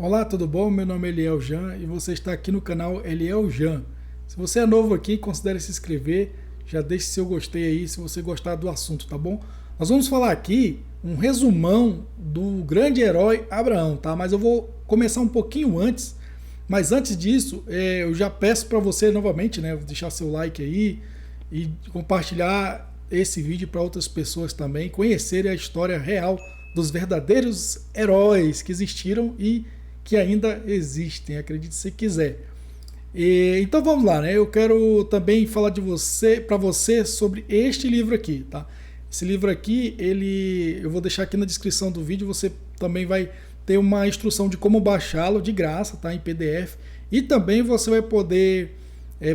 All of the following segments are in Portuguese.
Olá, tudo bom? Meu nome é Eliel Jan e você está aqui no canal Eliel Jan. Se você é novo aqui, considere se inscrever, já deixe seu gostei aí se você gostar do assunto, tá bom? Nós vamos falar aqui um resumão do grande herói Abraão, tá? Mas eu vou começar um pouquinho antes. Mas antes disso, eu já peço para você novamente, né, deixar seu like aí e compartilhar esse vídeo para outras pessoas também conhecerem a história real dos verdadeiros heróis que existiram e que ainda existem, acredite se quiser. Então vamos lá, né? Eu quero também falar de você, para você, sobre este livro aqui, tá? Esse livro aqui, eu vou deixar aqui na descrição do vídeo. Você também vai ter uma instrução de como baixá-lo de graça, tá? Em PDF. E também você vai poder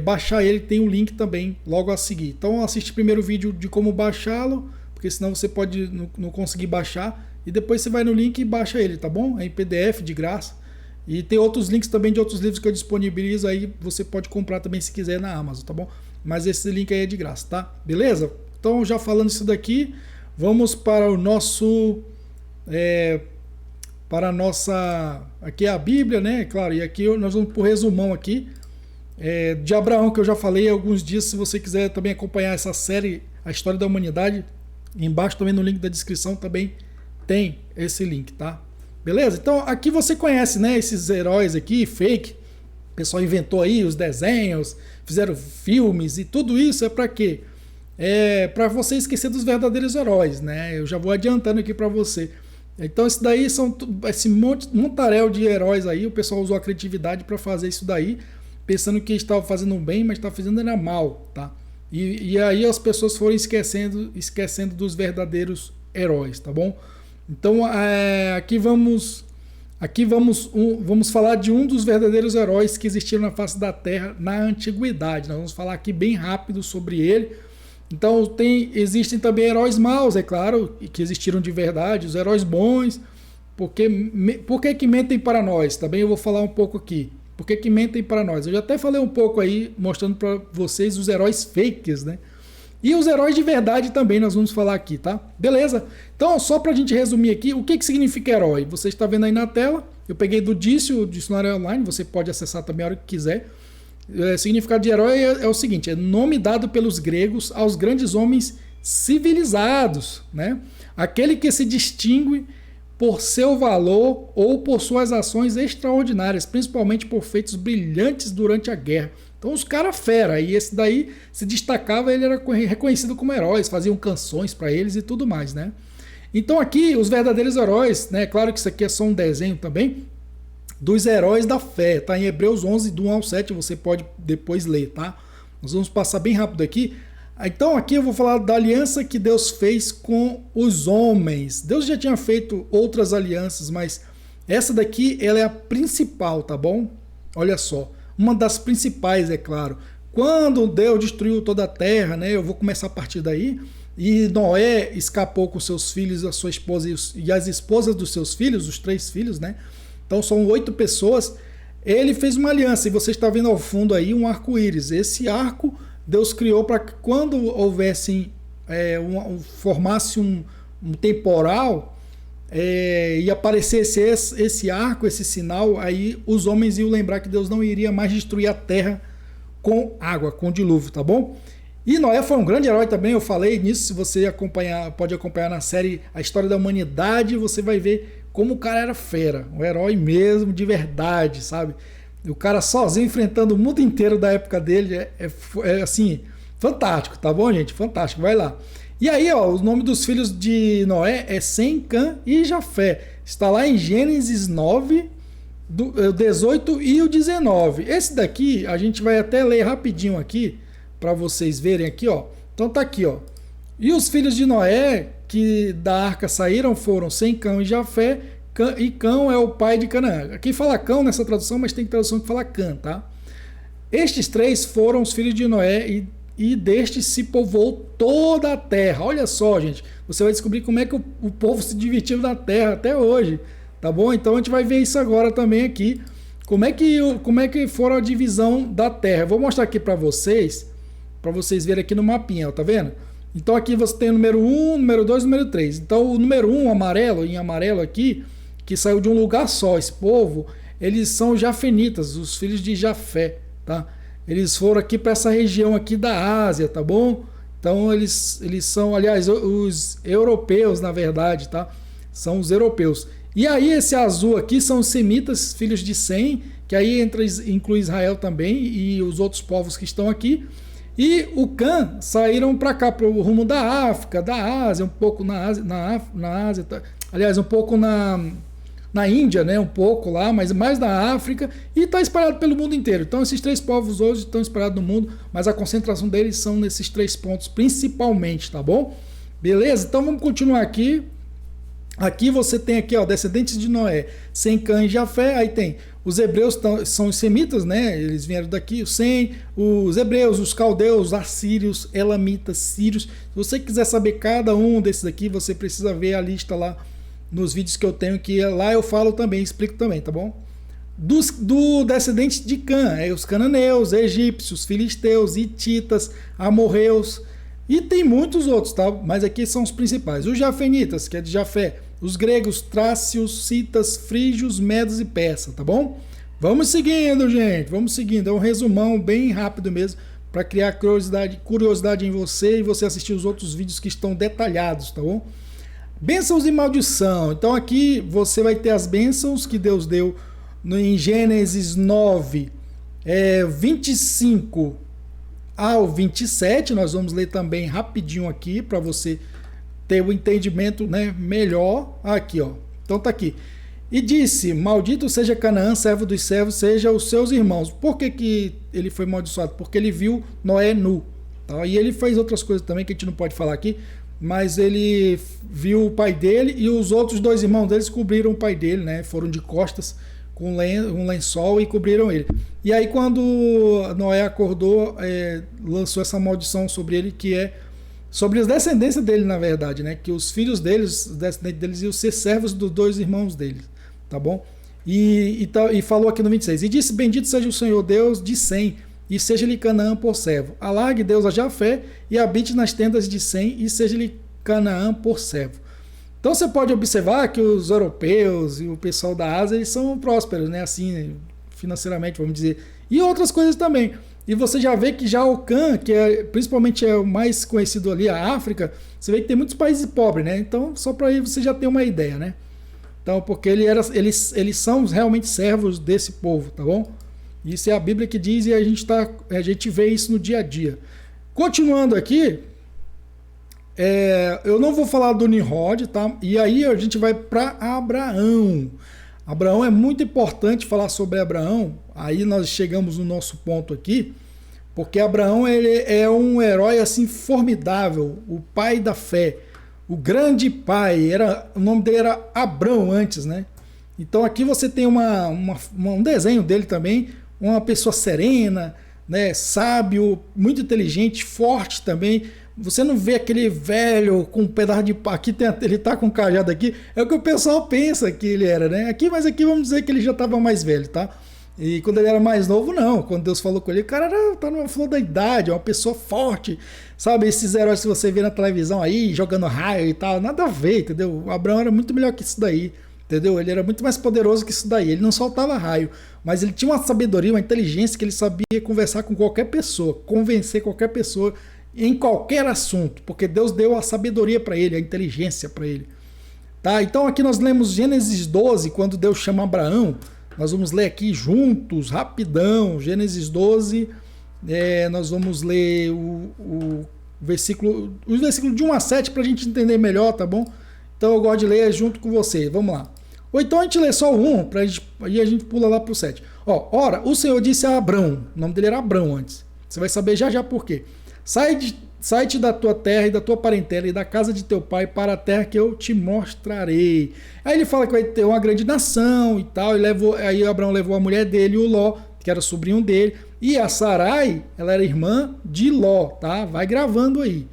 baixar ele. Tem um link também logo a seguir. Então assiste primeiro o vídeo de como baixá-lo, porque senão você pode não conseguir baixar. E depois você vai no link e baixa ele, tá bom? É em PDF de graça. E tem outros links também de outros livros que eu disponibilizo, aí você pode comprar também se quiser na Amazon, tá bom? Mas esse link aí é de graça, tá? Beleza? Então, já falando isso daqui, vamos para o nosso... para a nossa... Aqui é a Bíblia, né? Claro, e aqui nós vamos para o resumão aqui de Abraão, que eu já falei há alguns dias. Se você quiser também acompanhar essa série, A História da Humanidade, embaixo também no link da descrição também tem esse link, tá? Beleza? Então aqui você conhece, né, esses heróis aqui, fake. O pessoal inventou aí os desenhos, fizeram filmes e tudo isso é para quê? É para você esquecer dos verdadeiros heróis, né? Eu já vou adiantando aqui para você. Então isso daí são esse montaréu de heróis aí, o pessoal usou a criatividade para fazer isso daí, pensando que estava fazendo bem, mas estava fazendo era mal, tá? E aí as pessoas foram esquecendo dos verdadeiros heróis, tá bom? Então vamos falar de um dos verdadeiros heróis que existiram na face da Terra na antiguidade. Nós vamos falar aqui bem rápido sobre ele. Então existem também heróis maus, é claro, que existiram de verdade, os heróis bons. Por que mentem para nós? Também eu vou falar um pouco aqui. Por que mentem para nós? Eu já até falei um pouco aí, mostrando para vocês os heróis fakes, né? E os heróis de verdade também nós vamos falar aqui, tá? Beleza? Então, só pra gente resumir aqui, o que significa herói? Você está vendo aí na tela, eu peguei do o dicionário online, você pode acessar também a hora que quiser. Significado de herói é o seguinte, é nome dado pelos gregos aos grandes homens civilizados, né? Aquele que se distingue por seu valor ou por suas ações extraordinárias, principalmente por feitos brilhantes durante a guerra. Então os caras fera, e esse daí se destacava, ele era reconhecido como heróis, faziam canções para eles e tudo mais, né? Então aqui os verdadeiros heróis, né? Claro que isso aqui é só um desenho também dos heróis da fé, tá? Em Hebreus 11, do 1 ao 7, você pode depois ler, tá? Nós vamos passar bem rápido aqui. Então aqui eu vou falar da aliança que Deus fez com os homens. Deus já tinha feito outras alianças, mas essa daqui ela é a principal, tá bom? Olha só. Uma das principais, é claro. Quando Deus destruiu toda a terra, né? Eu vou começar a partir daí. E Noé escapou com seus filhos, a sua esposa e as esposas dos seus filhos, os 3 filhos, né? Então são 8 pessoas. Ele fez uma aliança, e você está vendo ao fundo aí um arco-íris. Esse arco Deus criou para que quando houvesse, formasse um temporal, e aparecesse esse arco, esse sinal, aí os homens iam lembrar que Deus não iria mais destruir a terra com água, com dilúvio, tá bom? E Noé foi um grande herói também, eu falei nisso. Se você pode acompanhar na série A História da Humanidade, você vai ver como o cara era fera, um herói mesmo, de verdade, sabe? O cara sozinho enfrentando o mundo inteiro da época dele assim, fantástico, tá bom, gente? Fantástico, vai lá. E aí, ó, o nome dos filhos de Noé é Sem, Cã e Jafé. Está lá em Gênesis 9, o 18 e o 19. Esse daqui a gente vai até ler rapidinho aqui, para vocês verem aqui, ó. Então tá aqui, ó. E os filhos de Noé que da arca saíram foram Sem, Cã e Jafé. E Cão é o pai de Canaã. Aqui fala Cão nessa tradução, mas tem tradução que fala Cã, tá? Estes 3 foram os filhos de Noé e destes se povoou toda a terra. Olha só, gente, você vai descobrir como é que o povo se divertiu na terra até hoje, tá bom? Então a gente vai ver isso agora também aqui, como é que foram a divisão da terra. Eu vou mostrar aqui para vocês verem aqui no mapinha, ó, tá vendo? Então aqui você tem o número 1, número 2 e número 3. Então o número 1, amarelo, em amarelo aqui, que saiu de um lugar só. Esse povo, eles são jafenitas, os filhos de Jafé, tá? Eles foram aqui para essa região aqui da Ásia, tá bom? Então eles são, aliás, os europeus, na verdade, tá? São os europeus. E aí esse azul aqui são os semitas, filhos de Sem, que aí inclui Israel também e os outros povos que estão aqui. E o Cã saíram para cá, para o rumo da África, da Ásia, um pouco na Ásia, na Ásia, aliás, um pouco na Índia, né? Um pouco lá, mas mais na África, e está espalhado pelo mundo inteiro. Então esses três povos hoje estão espalhados no mundo, mas a concentração deles são nesses três pontos principalmente, tá bom? Beleza? Então vamos continuar aqui. Aqui você tem aqui, ó, descendentes de Noé, Sem, Cã e Jafé. Aí tem os hebreus, são os semitas, né? Eles vieram daqui, o Sem, os hebreus, os caldeus, os assírios, elamitas, sírios. Se você quiser saber cada um desses aqui, você precisa ver a lista lá nos vídeos que eu tenho, que lá eu falo também, explico também, tá bom? Do descendente de Cã, os cananeus, egípcios, filisteus, hititas, amorreus, e tem muitos outros, tá? Mas aqui são os principais. Os jafenitas, que é de Jafé, os gregos, trácios, citas, frígios, medos e persas, tá bom? Vamos seguindo, gente, vamos seguindo. É um resumão bem rápido mesmo, para criar curiosidade em você e você assistir os outros vídeos que estão detalhados, tá bom? Bênçãos e maldição. Então aqui você vai ter as bênçãos que Deus deu em Gênesis 9, 25 ao 27. Nós vamos ler também rapidinho aqui para você ter o entendimento, né, melhor. Aqui, ó. Então tá aqui. E disse: maldito seja Canaã, servo dos servos, seja os seus irmãos. Por que ele foi amaldiçoado? Porque ele viu Noé nu. Tá? E ele fez outras coisas também que a gente não pode falar aqui. Mas ele viu o pai dele e os outros dois irmãos deles cobriram o pai dele, né? Foram de costas com um lençol e cobriram ele. E aí quando Noé acordou, lançou essa maldição sobre ele, que é sobre as descendências dele, na verdade, né? Que os filhos deles, os descendentes deles, iam ser servos dos dois irmãos deles, tá bom? E falou aqui no 26, e disse: bendito seja o Senhor Deus de Sem, e seja-lhe Canaã por servo. Alargue Deus a Jafé e habite nas tendas de Sem, e seja-lhe Canaã por servo. Então você pode observar que os europeus e o pessoal da Ásia, eles são prósperos, né? Assim, financeiramente, vamos dizer. E outras coisas também. E você já vê que já o Cã, que principalmente é o mais conhecido ali, a África, você vê que tem muitos países pobres, né? Então, só para aí você já ter uma ideia, né? Então, porque eles são realmente servos desse povo, tá bom? Isso é a Bíblia que diz e a gente vê isso no dia a dia. Continuando aqui, eu não vou falar do Nimrod, tá? E aí a gente vai para Abraão. Abraão é muito importante falar sobre Abraão. Aí nós chegamos no nosso ponto aqui, porque Abraão ele é um herói assim formidável, o pai da fé, o grande pai. O nome dele era Abrão antes, né? Então aqui você tem um desenho dele também. Uma pessoa serena, né, sábio, muito inteligente, forte também. Você não vê aquele velho com um pedaço de pau. Aqui ele tá com um cajado aqui. É o que o pessoal pensa que ele era, né? Mas aqui vamos dizer que ele já estava mais velho, tá? E quando ele era mais novo, não. Quando Deus falou com ele, o cara tá numa flor da idade, é uma pessoa forte. Sabe, esses heróis que você vê na televisão aí, jogando raio e tal, nada a ver, entendeu? O Abraão era muito melhor que isso daí. Entendeu? Ele era muito mais poderoso que isso daí. Ele não soltava raio, mas ele tinha uma sabedoria, uma inteligência que ele sabia conversar com qualquer pessoa, convencer qualquer pessoa em qualquer assunto, porque Deus deu a sabedoria para ele, a inteligência para ele. Tá? Então aqui nós lemos Gênesis 12, quando Deus chama Abraão. Nós vamos ler aqui juntos, rapidão. Gênesis 12, nós vamos ler o versículo de 1 a 7 para a gente entender melhor, tá bom? Então eu gosto de ler junto com você. Vamos lá. Ou então a gente lê só o 1, aí a gente pula lá para o 7. Ora, o Senhor disse a Abrão, o nome dele era Abrão antes. Você vai saber já por quê. Sai-te da tua terra e da tua parentela e da casa de teu pai para a terra que eu te mostrarei. Aí ele fala que vai ter uma grande nação e tal. Aí Abrão levou a mulher dele, o Ló, que era sobrinho dele. E a Sarai, ela era irmã de Ló, tá? Vai gravando aí.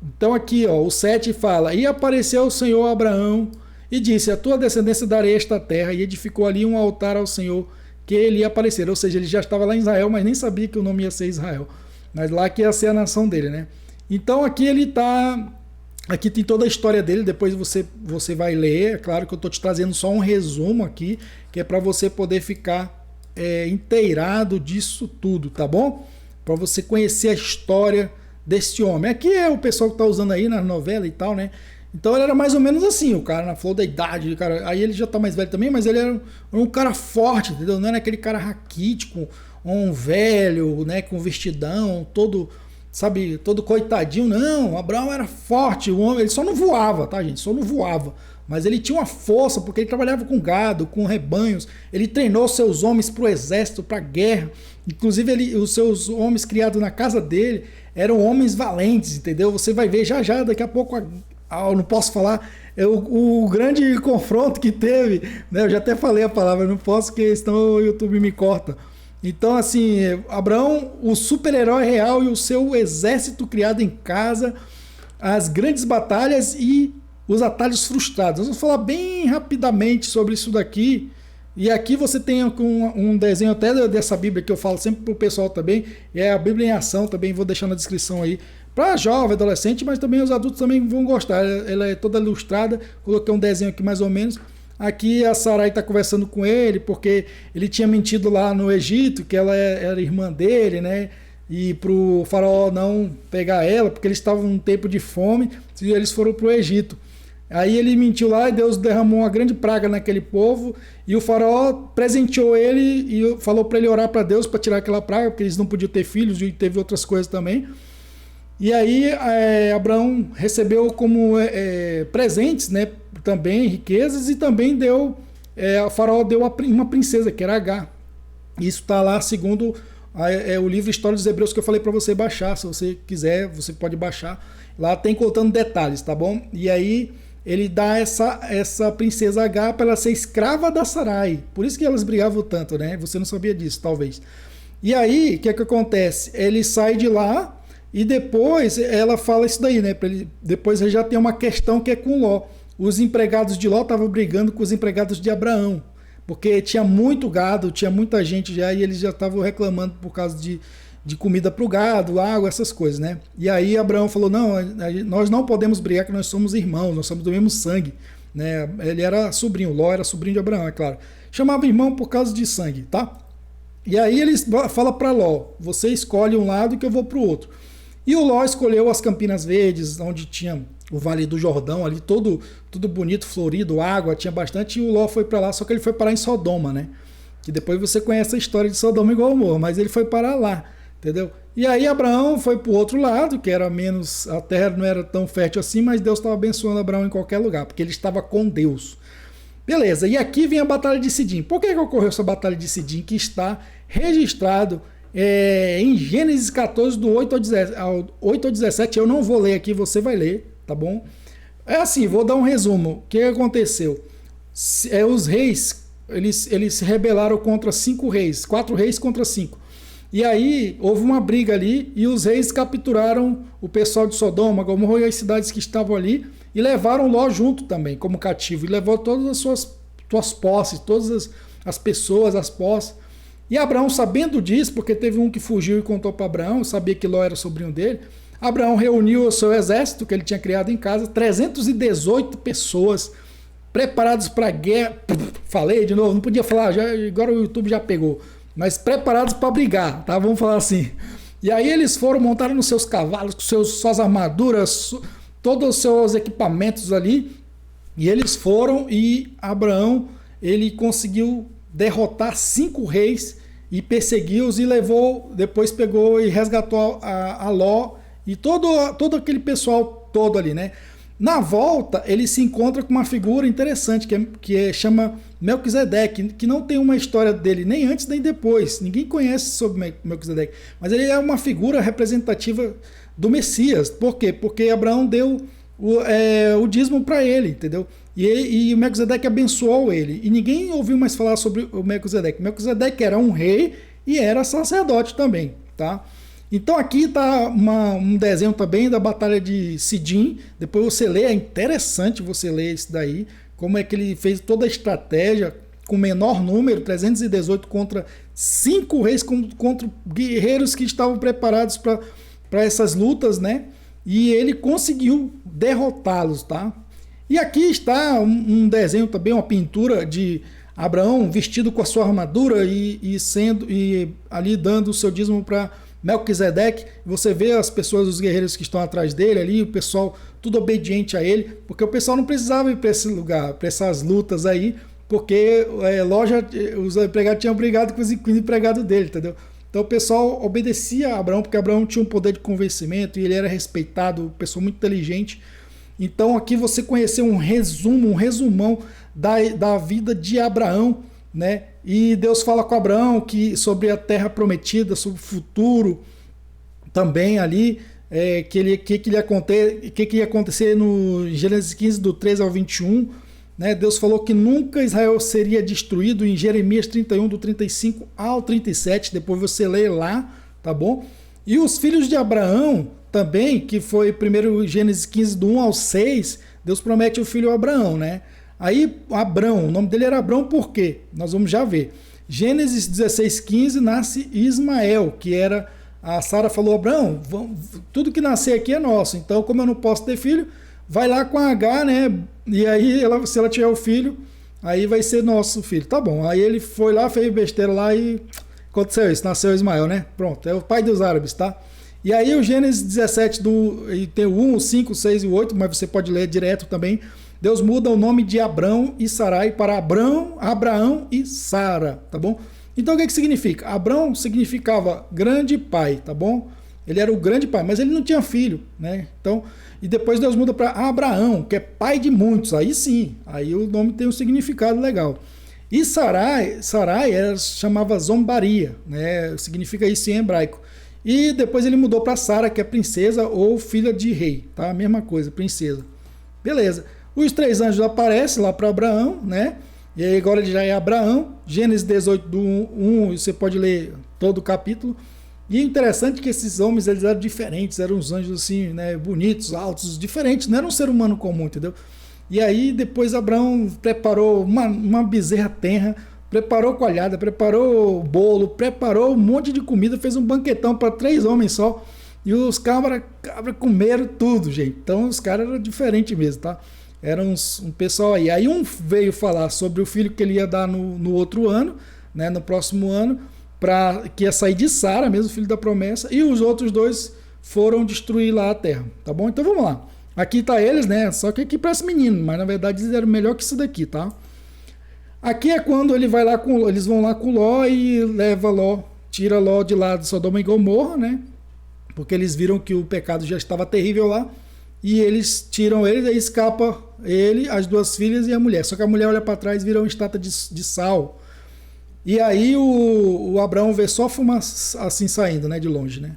Então aqui, o 7 fala: e apareceu o Senhor a Abraão e disse: a tua descendência darei esta terra, e edificou ali um altar ao Senhor, que ele ia aparecer. Ou seja, ele já estava lá em Israel, mas nem sabia que o nome ia ser Israel, mas lá que ia ser a nação dele, né? Então aqui ele está Aqui tem toda a história dele, depois você vai ler. É claro que eu estou te trazendo só um resumo aqui, que é para você poder ficar inteirado disso tudo, tá bom? Para você conhecer a história desse homem. Aqui é o pessoal que está usando aí na novela e tal, né? Então ele era mais ou menos assim, o cara na flor da idade, o cara, aí ele já tá mais velho também, mas ele era um cara forte, entendeu? Não era aquele cara raquítico, um velho, né, com vestidão, todo, sabe, todo coitadinho, não. Abraão era forte, o homem, ele só não voava, tá, gente? Só não voava. Mas ele tinha uma força, porque ele trabalhava com gado, com rebanhos, ele treinou seus homens para o exército, para a guerra. Inclusive, os seus homens criados na casa dele eram homens valentes, entendeu? Você vai ver já, daqui a pouco, eu não posso falar, o grande confronto que teve, né? Eu já até falei a palavra, não posso, porque senão o YouTube me corta. Então, assim, Abraão, o super-herói real e o seu exército criado em casa, as grandes batalhas e os atalhos frustrados. Nós vamos falar bem rapidamente sobre isso daqui. E aqui você tem um desenho até dessa Bíblia que eu falo sempre pro pessoal também. É a Bíblia em ação também, vou deixar na descrição aí. Para jovem, adolescente, mas também os adultos também vão gostar. Ela é toda ilustrada. Coloquei um desenho aqui mais ou menos. Aqui a Sarai está conversando com ele, porque ele tinha mentido lá no Egito, que ela era irmã dele, né? E para o faraó não pegar ela, porque eles estavam num tempo de fome, e eles foram para o Egito. Aí ele mentiu lá e Deus derramou uma grande praga naquele povo, e o faraó presenteou ele e falou para ele orar para Deus para tirar aquela praga, porque eles não podiam ter filhos e teve outras coisas também. E aí Abraão recebeu como presentes, né, também riquezas, e também deu, o faraó deu uma princesa, que era Agar. Isso está lá segundo o livro História dos Hebreus que eu falei para você baixar. Se você quiser, você pode baixar. Lá tem contando detalhes, tá bom? E aí ele dá essa princesa Agar para ela ser escrava da Sarai. Por isso que elas brigavam tanto, né? Você não sabia disso, talvez. E aí, o que é que acontece? Ele sai de lá e depois ela fala isso daí, né? Depois já tem uma questão que é com Ló. Os empregados de Ló estavam brigando com os empregados de Abraão, porque tinha muito gado, tinha muita gente já, e eles já estavam reclamando por causa de comida para o gado, água, essas coisas, né? E aí Abraão falou, não, nós não podemos brigar, que nós somos irmãos, nós somos do mesmo sangue, né? Ele era sobrinho, Ló era sobrinho de Abraão, é claro. Chamava irmão por causa de sangue, tá? E aí ele fala para Ló, você escolhe um lado que eu vou para o outro. E o Ló escolheu as Campinas Verdes, onde tinha o Vale do Jordão ali, tudo bonito, florido, água, tinha bastante, e o Ló foi para lá, só que ele foi parar em Sodoma, né? Que depois você conhece a história de Sodoma e Gomorra, mas ele foi parar lá, entendeu? E aí Abraão foi para o outro lado, que era menos, a terra não era tão fértil assim, mas Deus estava abençoando Abraão em qualquer lugar, porque ele estava com Deus. Beleza, e aqui vem a Batalha de Sidim. Por que ocorreu essa Batalha de Sidim, que está registrado em Gênesis 14, do 8 ao 17, eu não vou ler aqui, você vai ler, tá bom? É assim, vou dar um resumo. O que aconteceu? Os reis, eles se rebelaram contra 5 reis, 4 reis contra 5. E aí houve uma briga ali e os reis capturaram o pessoal de Sodoma, Gomorra e as cidades que estavam ali e levaram Ló junto também, como cativo, e levou todas as suas posses, todas as pessoas, as posses. E Abraão, sabendo disso, porque teve um que fugiu e contou para Abraão, sabia que Ló era sobrinho dele, Abraão reuniu o seu exército, que ele tinha criado em casa, 318 pessoas preparados para a guerra. Falei de novo, não podia falar, agora o YouTube já pegou. Mas preparados para brigar, tá? Vamos falar assim. E aí eles foram, montaram nos seus cavalos, com suas armaduras, todos os seus equipamentos ali. E eles foram e Abraão, ele conseguiu derrotar 5 reis e perseguiu-os e levou, depois pegou e resgatou a Ló e todo aquele pessoal todo ali, né? Na volta, ele se encontra com uma figura interessante, que chama Melquisedeque, que não tem uma história dele nem antes nem depois. Ninguém conhece sobre Melquisedeque, mas ele é uma figura representativa do Messias. Por quê? Porque Abraão deu o dízimo para ele, entendeu? E o Melquisedeque abençoou ele. E ninguém ouviu mais falar sobre o Melquisedeque. Melquisedeque era um rei e era sacerdote também, tá? Então aqui está um desenho também da Batalha de Sidim. Depois você lê, é interessante você ler isso daí, como é que ele fez toda a estratégia com menor número, 318 contra 5 reis, contra guerreiros que estavam preparados para essas lutas, né? e ele conseguiu derrotá-los, tá? E aqui está um desenho também, uma pintura de Abraão vestido com a sua armadura e ali dando o seu dízimo para Melquisedeque. Você vê as pessoas, os guerreiros que estão atrás dele ali, o pessoal tudo obediente a ele, porque o pessoal não precisava ir para esse lugar, para essas lutas aí, porque os empregados tinham brigado com os empregados dele, entendeu? Então o pessoal obedecia a Abraão, porque Abraão tinha um poder de convencimento e ele era respeitado, pessoa muito inteligente. Então aqui você conheceu um resumão da vida de Abraão, né? E Deus fala com Abraão sobre a terra prometida, sobre o futuro também ali, que ia acontecer no Gênesis 15, do 13 ao 21. Né? Deus falou que nunca Israel seria destruído em Jeremias 31, do 35 ao 37. Depois você lê lá, tá bom? E os filhos de Abraão também, que foi primeiro Gênesis 15, do 1 ao 6, Deus promete o filho Abraão, né? Aí Abrão, o nome dele era Abrão por quê? Nós vamos já ver. Gênesis 16, 15 nasce Ismael, que era... A Sara falou, Abrão, tudo que nascer aqui é nosso, então como eu não posso ter filho, vai lá com a H, né? E aí, se ela tiver o filho, aí vai ser nosso filho. Tá bom, aí ele foi lá, fez besteira lá e aconteceu isso, nasceu Ismael, né? Pronto, é o pai dos árabes, tá? E aí o Gênesis 17, tem o 1, o 5, o 6 e o 8, mas você pode ler direto também. Deus muda o nome de Abrão e Sarai para Abraão e Sara, tá bom? Então o que significa? Abrão significava grande pai, tá bom? Ele era o grande pai, mas ele não tinha filho, né? Então, e depois Deus muda para Abraão, que é pai de muitos. Aí sim, aí o nome tem um significado legal. E Sarai chamava zombaria, né? Significa isso em hebraico. E depois ele mudou para Sara, que é princesa ou filha de rei, tá? A mesma coisa, princesa. Beleza. Os 3 anjos aparecem lá para Abraão, né? E aí agora ele já é Abraão. Gênesis 18, do 1, você pode ler todo o capítulo. E é interessante que esses homens, eles eram diferentes, eram uns anjos assim, né, bonitos, altos, diferentes, não era um ser humano comum, entendeu? E aí depois Abraão preparou uma bezerra tenra, preparou coalhada, preparou bolo, preparou um monte de comida, fez um banquetão para 3 homens só, e os cabras comeram tudo, gente. Então os caras eram diferentes mesmo, tá? Era um pessoal aí. Aí um veio falar sobre o filho que ele ia dar no outro ano, né, no próximo ano, que ia sair de Sara, mesmo filho da promessa, e os outros 2 foram destruir lá a terra, tá bom? Então vamos lá. Aqui tá eles, né? Só que aqui parece menino, mas na verdade eles eram melhor que isso daqui, tá? Aqui é quando eles vão lá com Ló e tira Ló de lá de Sodoma e Gomorra, né? Porque eles viram que o pecado já estava terrível lá, e eles tiram eles, aí escapa ele, as 2 filhas e a mulher. Só que a mulher olha para trás e vira uma estátua de sal. E aí o Abraão vê só fumaça assim saindo, né, de longe, né?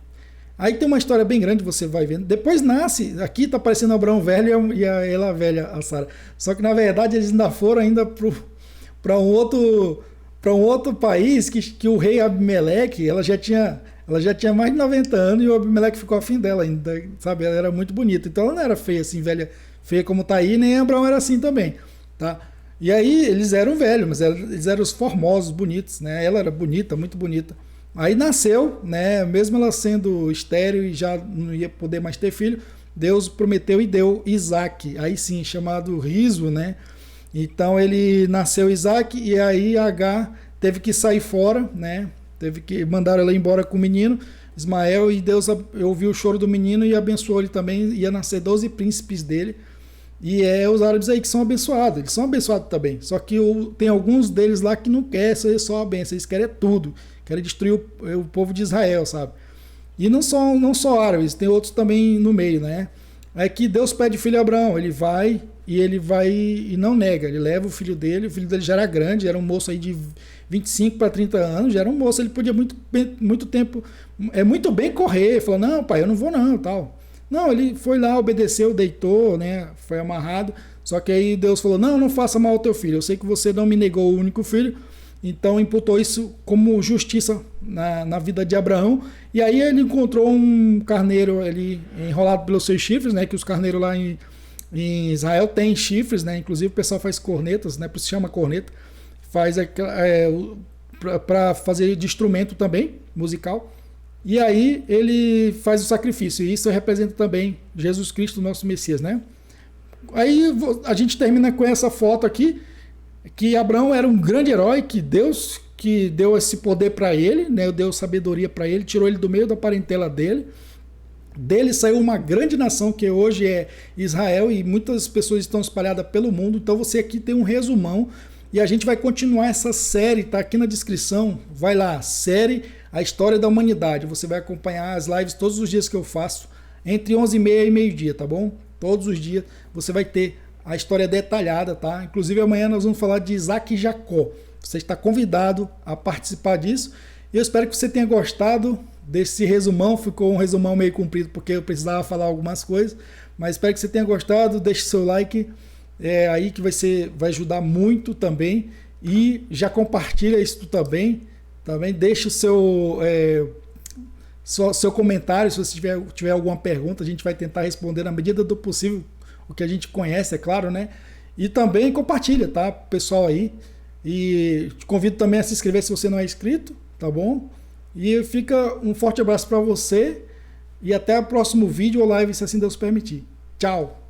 Aí tem uma história bem grande, você vai vendo. Depois nasce, aqui tá aparecendo Abraão velho e ela velha, a Sara. Só que na verdade eles ainda foram ainda para um outro país que o rei Abimeleque, ela já tinha mais de 90 anos e o Abimeleque ficou afim dela ainda, sabe? Ela era muito bonita. Então ela não era feia assim, velha, feia como tá aí, nem Abraão era assim também, tá? E aí eles eram velhos, mas eles eram os formosos, bonitos, né? Ela era bonita, muito bonita. Aí nasceu, né? Mesmo ela sendo estéril e já não ia poder mais ter filho, Deus prometeu e deu Isaac, aí sim, chamado Riso, né? Então ele nasceu Isaac e aí Agar teve que sair fora, né? Teve que mandar ela embora com o menino Ismael, e Deus ouviu o choro do menino e abençoou ele também. Ia nascer 12 príncipes dele. E os árabes aí que são abençoados, eles são abençoados também. Só que tem alguns deles lá que não querem ser só a bênção, eles querem tudo, querem destruir o povo de Israel, sabe? E não só árabes, tem outros também no meio, né? É que Deus pede filho a Abraão, ele vai e não nega, ele leva o filho dele já era grande, era um moço aí de 25 para 30 anos, já era um moço, ele podia muito tempo, muito bem correr, falou, não pai, eu não vou não, tal. Não, ele foi lá, obedeceu, deitou, né? Foi amarrado. Só que aí Deus falou, não faça mal ao teu filho. Eu sei que você não me negou o único filho. Então imputou isso como justiça na vida de Abraão. E aí ele encontrou um carneiro ali enrolado pelos seus chifres, né? Que os carneiros lá em Israel têm chifres, né? Inclusive o pessoal faz cornetas, né? Por isso se chama corneta. Faz para fazer de instrumento também, musical. E aí ele faz o sacrifício. E isso representa também Jesus Cristo, nosso Messias, né? Aí a gente termina com essa foto aqui, que Abraão era um grande herói, que Deus que deu esse poder para ele, né? Deu sabedoria para ele, tirou ele do meio da parentela dele. Dele saiu uma grande nação que hoje é Israel e muitas pessoas estão espalhadas pelo mundo. Então você aqui tem um resumão e a gente vai continuar essa série, tá aqui na descrição. Vai lá, série A História da Humanidade. Você vai acompanhar as lives todos os dias que eu faço, entre 11h30 e meio-dia, tá bom? Todos os dias você vai ter a história detalhada, tá? Inclusive amanhã nós vamos falar de Isaac e Jacó. Você está convidado a participar disso. E eu espero que você tenha gostado desse resumão. Ficou um resumão meio comprido porque eu precisava falar algumas coisas. Mas espero que você tenha gostado. Deixe seu like aí que vai ajudar muito também. E já compartilha isso também. Também deixe o seu comentário. Se você tiver alguma pergunta, a gente vai tentar responder na medida do possível. O que a gente conhece, é claro, né? E também compartilha, tá? Pessoal aí. E te convido também a se inscrever se você não é inscrito, tá bom? E fica um forte abraço para você e até o próximo vídeo ou live, se assim Deus permitir. Tchau!